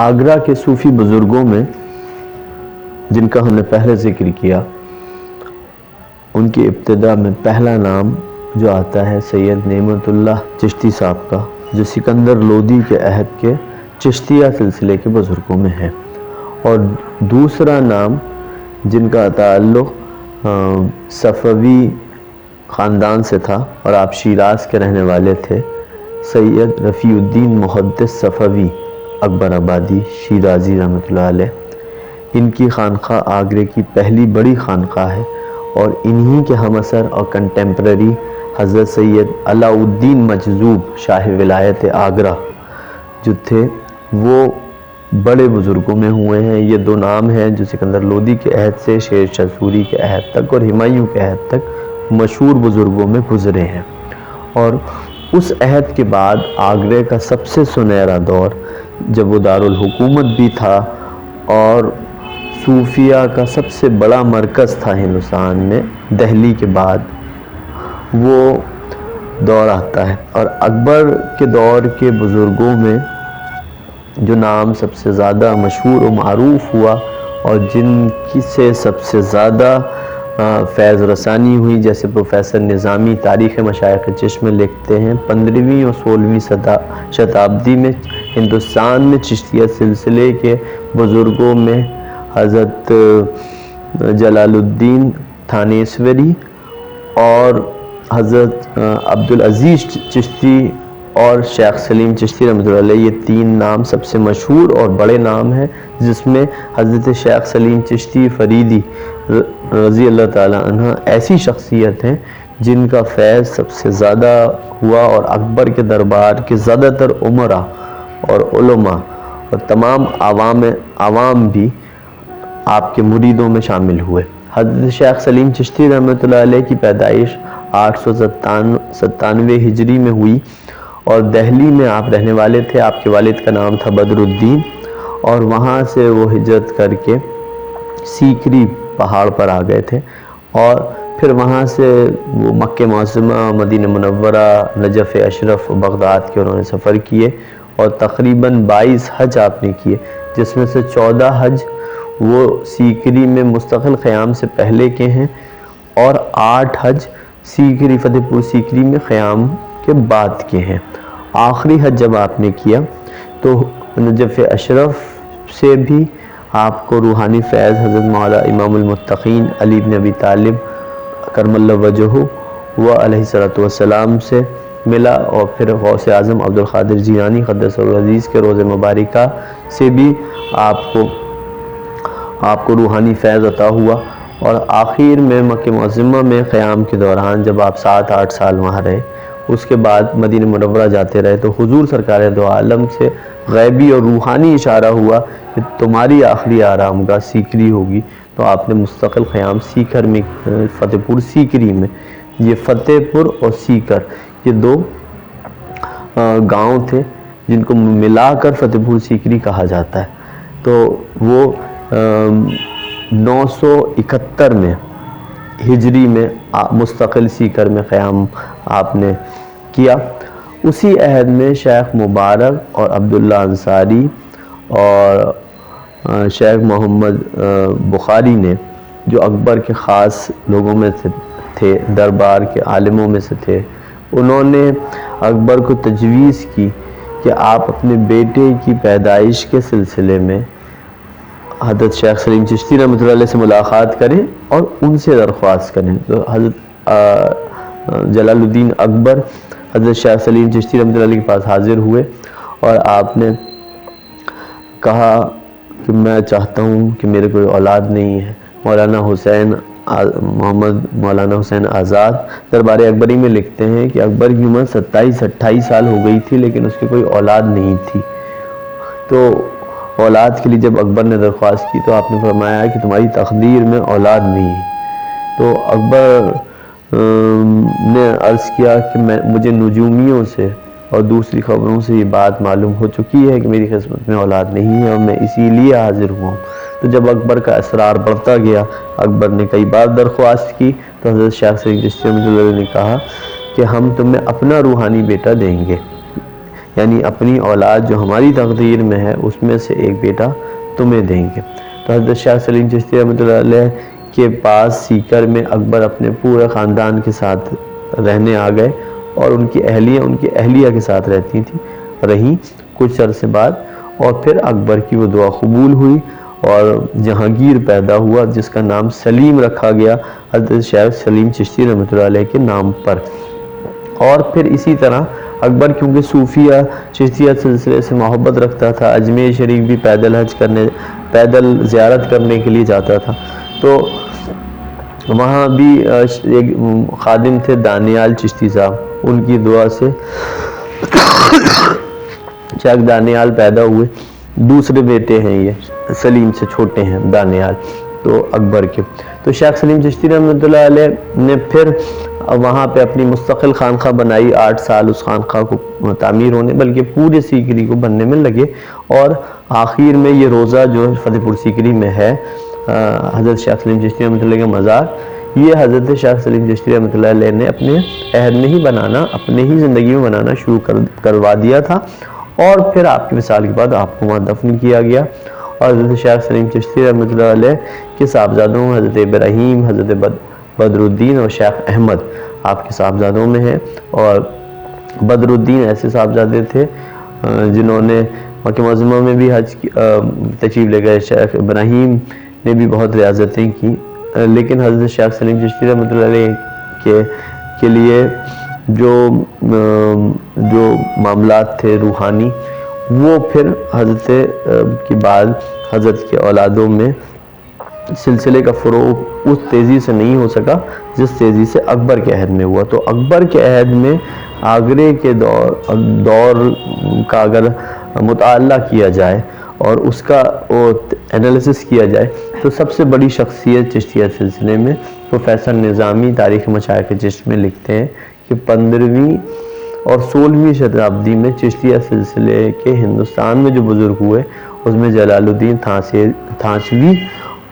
آگرہ کے صوفی بزرگوں میں جن کا ہم نے پہلے ذکر کیا، ان کی ابتدا میں پہلا نام جو آتا ہے سید نعمت اللہ چشتی صاحب کا، جو سکندر لودھی کے عہد کے چشتیہ سلسلے کے بزرگوں میں ہے، اور دوسرا نام جن کا تعلق صفوی خاندان سے تھا اور آپ شیراز کے رہنے والے تھے، سید رفیع الدین محدث صفوی اکبر آبادی شیرازی رحمۃ اللہ علیہ۔ ان کی خانقاہ آگرے کی پہلی بڑی خانقاہ ہے، اور انہی کے ہم اثر اور کنٹمپرری حضرت سید علاء الدین مجذوب شاہ ولایت آگرہ جو تھے، وہ بڑے بزرگوں میں ہوئے ہیں۔ یہ دو نام ہیں جو سکندر لودھی کے عہد سے شیر شاہ سوری کے عہد تک اور ہمایوں کے عہد تک مشہور بزرگوں میں گزرے ہیں، اور اس عہد کے بعد آگرے کا سب سے سنہرا دور، جب وہ دارالحکومت بھی تھا اور صوفیہ کا سب سے بڑا مرکز تھا ہندوستان میں دہلی کے بعد، وہ دور آتا ہے۔ اور اکبر کے دور کے بزرگوں میں جو نام سب سے زیادہ مشہور و معروف ہوا اور جن کی سے سب سے زیادہ فیض رسانی ہوئی، جیسے پروفیسر نظامی تاریخ مشائخ چشم میں لکھتے ہیں، 15ویں اور 16ویں شتابدی میں ہندوستان میں چشتیہ سلسلے کے بزرگوں میں حضرت جلال الدین تھانیسوری اور حضرت عبدالعزیز چشتی اور شیخ سلیم چشتی رحمۃ اللہ علیہ، یہ تین نام سب سے مشہور اور بڑے نام ہیں، جس میں حضرت شیخ سلیم چشتی فریدی رضی اللہ تعالی عنہ ایسی شخصیت ہیں جن کا فیض سب سے زیادہ ہوا، اور اکبر کے دربار کے زیادہ تر عمرا اور علماء اور تمام عوام بھی آپ کے مریدوں میں شامل ہوئے۔ حضرت شیخ سلیم چشتی رحمۃ اللہ علیہ کی پیدائش 897 ہجری میں ہوئی، اور دہلی میں آپ رہنے والے تھے۔ آپ کے والد کا نام تھا بدر الدین، اور وہاں سے وہ ہجرت کر کے سیکری پہاڑ پر آ گئے تھے، اور پھر وہاں سے وہ مکہ معظمہ، مدینہ منورہ، نجف اشرف و بغداد کے انہوں نے سفر کیے، اور تقریباً 22 حج آپ نے کیے، جس میں سے 14 حج وہ سیکری میں مستقل قیام سے پہلے کے ہیں، اور 8 حج سیکری فتح پور سیکری میں قیام کے بعد کے ہیں۔ آخری حج جب آپ نے کیا تو نجف اشرف سے بھی آپ کو روحانی فیض حضرت مولا امام المتقین علی بن ابی طالب کرم اللہ وجہہ و علیہ الصلوۃ والسلام سے ملا، اور پھر غوث اعظم عبد القادر جیلانی قدس العزیز کے روضہ مبارکہ سے بھی آپ کو روحانی فیض عطا ہوا، اور آخر میں مکہ معظمہ میں قیام کے دوران جب آپ 7-8 سال وہاں رہے، اس کے بعد مدینہ منورہ جاتے رہے، تو حضور سرکار دو عالم سے غیبی اور روحانی اشارہ ہوا کہ تمہاری آخری آرامگاہ سیکری ہوگی، تو آپ نے مستقل قیام سیکر میں، فتح پور سیکری میں، یہ فتح پور اور سیکر یہ دو گاؤں تھے جن کو ملا کر فتح پور سیکری کہا جاتا ہے۔ تو وہ 971 میں ہجری میں مستقل سیکر میں قیام آپ نے کیا۔ اسی عہد میں شیخ مبارک اور عبداللہ انصاری اور شیخ محمد بخاری نے، جو اکبر کے خاص لوگوں میں سے تھے، دربار کے عالموں میں سے تھے، انہوں نے اکبر کو تجویز کی کہ آپ اپنے بیٹے کی پیدائش کے سلسلے میں حضرت شیخ سلیم چشتی رحمۃ اللہ علیہ سے ملاقات کریں اور ان سے درخواست کریں۔ تو حضرت جلال الدین اکبر حضرت شیخ سلیم چشتی رحمۃ اللہ علیہ کے پاس حاضر ہوئے، اور آپ نے کہا کہ میں چاہتا ہوں کہ میرے کوئی اولاد نہیں ہے۔ مولانا حسین آزاد دربار اکبری میں لکھتے ہیں کہ اکبر کی عمر 27-28 سال ہو گئی تھی، لیکن اس کی کوئی اولاد نہیں تھی۔ تو اولاد کے لیے جب اکبر نے درخواست کی تو آپ نے فرمایا کہ تمہاری تقدیر میں اولاد نہیں ہے۔ تو اکبر نے عرض کیا کہ مجھے نجومیوں سے اور دوسری خبروں سے یہ بات معلوم ہو چکی ہے کہ میری قسمت میں اولاد نہیں ہے، اور میں اسی لیے حاضر ہوا ہوں۔ تو جب اکبر کا اسرار بڑھتا گیا، اکبر نے کئی بار درخواست کی، تو حضرت شیخ سلیم چشتی رحمۃ اللہ علیہ نے کہا کہ ہم تمہیں اپنا روحانی بیٹا دیں گے، یعنی اپنی اولاد جو ہماری تقدیر میں ہے اس میں سے ایک بیٹا تمہیں دیں گے۔ تو حضرت شاہ سلیم چشتی رحمۃ اللہ علیہ کے پاس سیکر میں اکبر اپنے پورے خاندان کے ساتھ رہنے آ گئے، اور ان کی اہلیہ کے ساتھ رہیں کچھ عرصے بعد، اور پھر اکبر کی وہ دعا قبول ہوئی اور جہانگیر پیدا ہوا، جس کا نام سلیم رکھا گیا حضرت شاہ سلیم چشتی رحمۃ اللہ علیہ کے نام پر۔ اور پھر اسی طرح اکبر کیونکہ صوفیہ چشتیہ سلسلے سے محبت رکھتا تھا، اجمیر شریف بھی پیدل زیارت کرنے کے لیے جاتا تھا، تو وہاں بھی ایک خادم تھے دانیال چشتی صاحب، ان کی دعا سے شیخ دانیال پیدا ہوئے۔ دوسرے بیٹے ہیں یہ، سلیم سے چھوٹے ہیں دانیال تو اکبر کے۔ تو شیخ سلیم چشتی رحمۃ اللہ علیہ نے پھر وہاں پہ اپنی مستقل خانقاہ بنائی، 8 سال اس خانقاہ کو تعمیر ہونے، بلکہ پورے سیکری کو بننے میں لگے، اور آخر میں یہ روزہ جو فتح پور سیکری میں ہے حضرت شیخ سلیم چشتی رحمۃ اللہ کا مزار، یہ حضرت شیخ سلیم چشتی رحمۃ اللہ علیہ نے اپنے عہد میں ہی بنانا، اپنے ہی زندگی میں بنانا شروع کروا دیا تھا، اور پھر آپ کے وصال کے بعد آپ کو وہاں دفن کیا گیا۔ اور حضرت شیخ سلیم چشتی رحمۃ اللہ علیہ کے صاحبزادوں حضرت ابراہیم، حضرت بدر الدین اور شیخ احمد آپ کے صاحبزادوں میں ہیں، اور بدر الدین ایسے صاحبزادے تھے جنہوں نے مکہ معظمہ میں بھی حج تشریف لے گئے، شیخ ابراہیم نے بھی بہت ریاضتیں کی، لیکن حضرت شیخ سلیم چشتی رحمۃ اللہ علیہ کے لیے جو معاملات تھے روحانی، وہ پھر حضرت کے بعد حضرت کے اولادوں میں سلسلے کا فروغ اس تیزی سے نہیں ہو سکا جس تیزی سے اکبر کے عہد میں ہوا۔ تو اکبر کے عہد میں آگرے کے دور کا اگر مطالعہ کیا جائے اور اس کا انالیسس کیا جائے تو سب سے بڑی شخصیت چشتیہ سلسلے میں پروفیسر نظامی تاریخ مشائخ چشت میں لکھتے ہیں کہ 15ویں اور 16ویں شتابدی میں چشتیہ سلسلے کے ہندوستان میں جو بزرگ ہوئے اس میں جلال الدین تھانچوی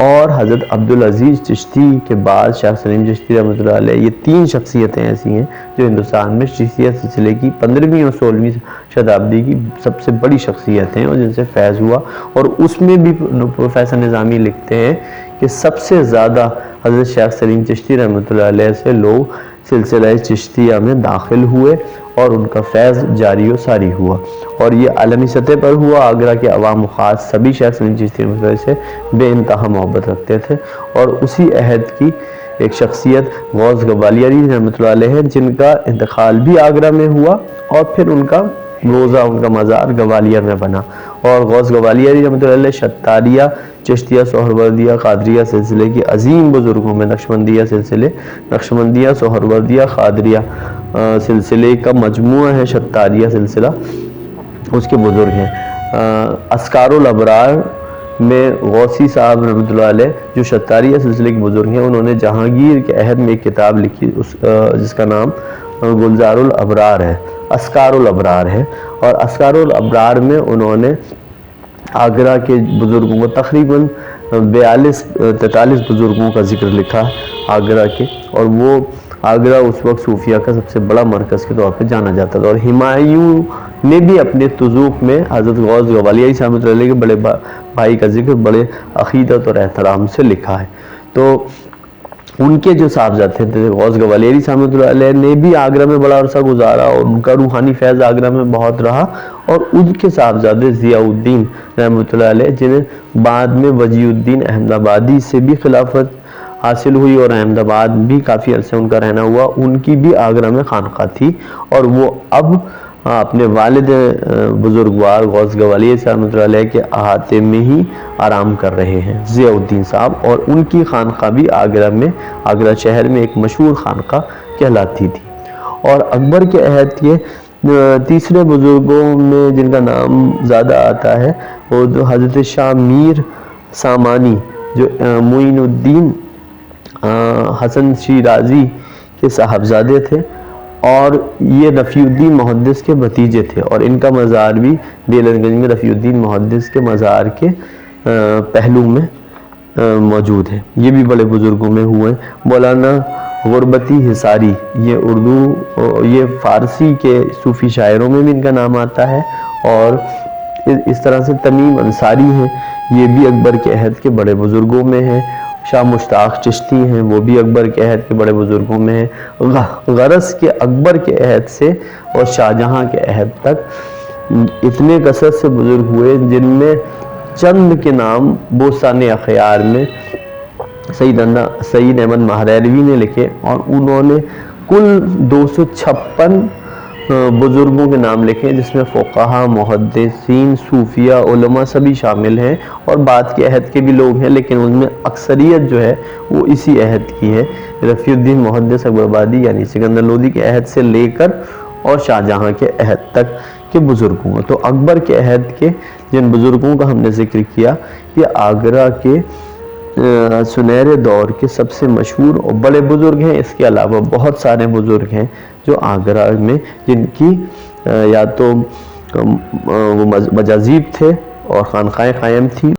اور حضرت عبدالعزیز چشتی کے بعد شیخ سلیم چشتی رحمۃ اللہ علیہ، یہ 3 شخصیتیں ایسی ہیں جو ہندوستان میں چشتیہ سلسلے کی 15ویں اور 16ویں شتابدی کی سب سے بڑی شخصیتیں ہیں اور جن سے فیض ہوا۔ اور اس میں بھی پروفیسر نظامی لکھتے ہیں کہ سب سے زیادہ حضرت شیخ سلیم چشتی رحمۃ اللہ علیہ سے لوگ سلسلہ چشتیہ میں داخل ہوئے اور ان کا فیض جاری و ساری ہوا، اور یہ عالمی سطح پر ہوا۔ آگرہ کے عوام و خاص سبھی شیخ سلیم چشتی رحمۃ اللہ علیہ سے بے انتہا محبت رکھتے تھے، اور اسی عہد کی ایک شخصیت غوث گوالیاری رحمۃ اللہ علیہ جن کا انتقال بھی آگرہ میں ہوا، اور پھر ان کا روزہ، ان کا مزار گوالیار میں بنا۔ اور غوث گوالیاری رحمۃ اللہ علیہ شتاریہ، چشتیہ، سہروردیہ، قادریہ سلسلے کی عظیم بزرگوں میں نقشبندیہ، سہروردیہ، قادریہ سلسلے کا مجموعہ ہے شتاریہ سلسلہ، اس کے بزرگ ہیں۔ اسکار الابرار میں غوثی صاحب رحمۃ اللہ علیہ جو شتاریہ سلسلے کے بزرگ ہیں، انہوں نے جہانگیر کے عہد میں ایک کتاب لکھی جس کا نام گلزار الابرار ہے، اسکار الابرار ہے، اور اسکار الابرار میں انہوں نے آگرہ کے بزرگوں کو تقریباً 42-43 بزرگوں کا ذکر لکھا آگرہ کے، اور وہ آگرہ اس وقت صوفیہ کا سب سے بڑا مرکز کے طور پہ جانا جاتا تھا۔ اور ہمایوں نے بھی اپنے تذوق میں حضرت غوث گوالیاری صاحب رحمۃ اللہ علیہ کے بڑے بھائی کا ذکر بڑے عقیدت اور احترام سے لکھا ہے۔ تو ان کے جو صاحبزادے تھے غوث گوالیاری صاحب رحمۃ اللہ علیہ نے بھی آگرہ میں بڑا عرصہ گزارا، اور ان کا روحانی فیض آگرہ میں بہت رہا، اور ان کے صاحبزادے ضیاء الدین رحمۃ اللہ علیہ جنہیں بعد میں وجی الدین احمد آبادی سے بھی خلافت حاصل ہوئی اور احمد آباد بھی کافی عرصے ان کا رہنا ہوا، ان کی بھی آگرہ میں خانقاہ تھی، اور وہ اب اپنے والد بزرگوار غوث گوالیاری صاحب رحمۃ اللہ علیہ کے احاطے میں ہی آرام کر رہے ہیں ضیاء الدین صاحب، اور ان کی خانقاہ بھی آگرہ شہر میں ایک مشہور خانقاہ کہلاتی تھی۔ اور اکبر کے عہد کے تیسرے بزرگوں میں جن کا نام زیادہ آتا ہے وہ حضرت شاہ میر سامانی جو معین الدین حسن شیرازی کے صاحبزادے تھے، اور یہ رفیع الدین محدث کے بھتیجے تھے، اور ان کا مزار بھی بیلن گنج میں رفیع الدین محدث کے مزار کے پہلو میں موجود ہے، یہ بھی بڑے بزرگوں میں ہوئے۔ مولانا غربتی حصاری، یہ فارسی کے صوفی شاعروں میں بھی ان کا نام آتا ہے، اور اس طرح سے تمیم انصاری ہیں، یہ بھی اکبر کے عہد کے بڑے بزرگوں میں ہیں۔ شاہ مشتاق چشتی ہیں، وہ بھی اکبر کے عہد کے بڑے بزرگوں میں ہیں۔ غرض کہ اکبر کے عہد سے اور شاہجہاں کے عہد تک اتنے کثرت سے بزرگ ہوئے، جن میں چند کے نام بوستان اخیار میں سید احمد مہروی نے لکھے، اور انہوں نے کل 256 بزرگوں کے نام لکھے، جس میں فقہا، محدثین، صوفیہ، علماء سبھی شامل ہیں، اور بعد کے عہد کے بھی لوگ ہیں، لیکن ان میں اکثریت جو ہے وہ اسی عہد کی ہے۔ رفیع الدین محدث اکبر آبادی یعنی سکندر لودھی کے عہد سے لے کر اور شاہجہاں کے عہد تک کے بزرگوں ہیں۔ تو اکبر کے عہد کے جن بزرگوں کا ہم نے ذکر کیا، یہ آگرہ کے سنہرے دور کے سب سے مشہور اور بڑے بزرگ ہیں۔ اس کے علاوہ بہت سارے بزرگ ہیں جو آگرہ میں، جن کی یا تو وہ مجاذیب تھے اور خانقاہیں قائم تھی،